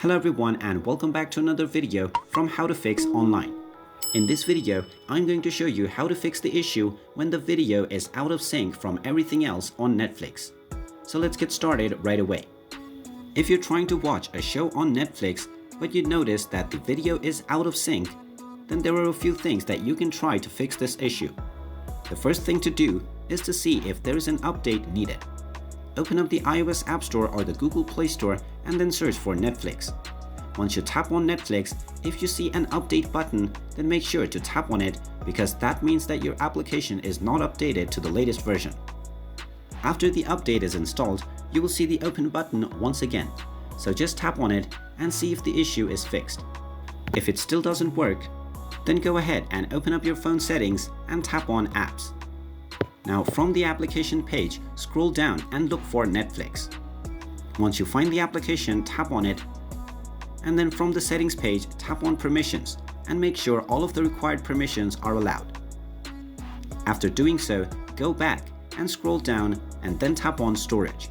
Hello everyone and welcome back to another video from How to Fix Online. In this video, I'm going to show you how to fix the issue when the video is out of sync from everything else on Netflix. So let's get started right away. If you're trying to watch a show on Netflix but you notice that the video is out of sync, then there are a few things that you can try to fix this issue. The first thing to do is to see if there is an update needed. Open up the iOS App Store or the Google Play Store and then search for Netflix. Once you tap on Netflix, if you see an update button, then make sure to tap on it because that means that your application is not updated to the latest version. After the update is installed, you will see the open button once again, so just tap on it and see if the issue is fixed. If it still doesn't work, then go ahead and open up your phone settings and tap on Apps. Now from the application page, scroll down and look for Netflix. Once you find the application, tap on it, and then from the settings page, tap on Permissions and make sure all of the required permissions are allowed. After doing so, go back and scroll down and then tap on Storage.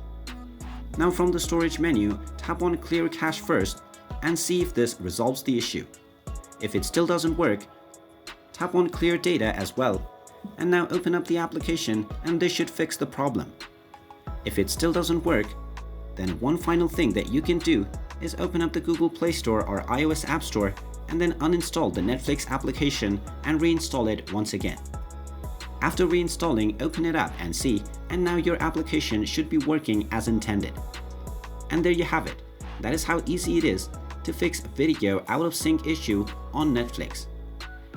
Now from the Storage menu, tap on Clear Cache first and see if this resolves the issue. If it still doesn't work, tap on Clear Data as well. And now open up the application and this should fix the problem. If it still doesn't work, then one final thing that you can do is open up the Google Play Store or iOS App Store and then uninstall the Netflix application and reinstall it once again. After reinstalling, open it up and see, and now your application should be working as intended. And there you have it. That is how easy it is to fix a video out of sync issue on Netflix.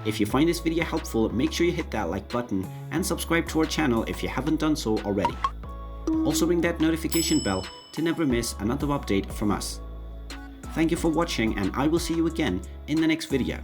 If you find this video helpful, make sure you hit that like button and subscribe to our channel if you haven't done so already. Also ring that notification bell to never miss another update from us. Thank you for watching and I will see you again in the next video.